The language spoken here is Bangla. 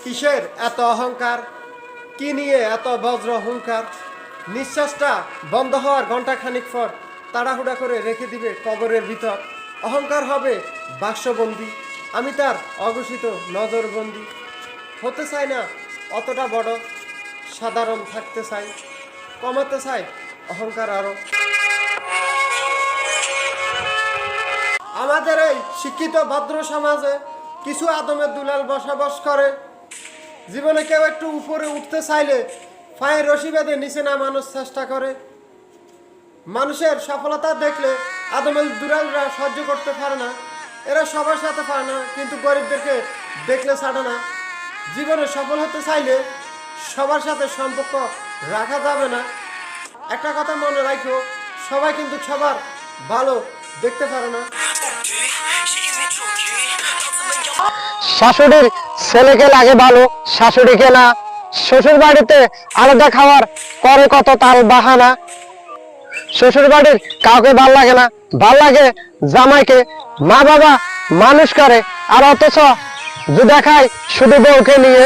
কিসের এত অহংকার? কি নিয়ে এত বজ্র হুঙ্কার? নিঃশ্বাসটা বন্ধ হওয়ার ঘন্টা খানিক পর তাড়াহুড়া করে রেখে দিবে কবরের ভিতর। অহংকার হবে বাক্সবন্দি, আমি তার অঘোষিত নজরবন্দি। হতে চাই না অতটা বড়, সাধারণ থাকতে চাই, কমাতে চাই অহংকার আরো। আমাদের এই শিক্ষিত ভদ্র সমাজে কিছু আদমের দুলাল বসবাস করে। জীবনে কেউ একটু উপরে উঠতে চাইলে পায়ের রশি বেঁধে নিচে নামানোর চেষ্টা করে। মানুষের সফলতা দেখলে আদমের দুলালরা সহ্য করতে পারে না, এরা সবার সাথে পারে না, কিন্তু গরিবদেরকে দেখলে ছাড়ে না। জীবনে সফল হতে চাইলে সবার সাথে সম্পর্ক রাখা যাবে না। একটা কথা মনে রাখো, সবাই কিন্তু সবার ভালো দেখতে পারে না। শাশুড়ির ছেলেকে লাগে ভালো, শাশুড়িকে না। শ্বশুর বাড়িতে আলাদা খাওয়ার করে কত তাল বাহানা। শ্বশুর বাড়ির কাউকে ভাল লাগে না, ভাল লাগে জামাইকে। মা বাবা মানুষ করে আর অথচ দেখায় শুধু বউকে নিয়ে।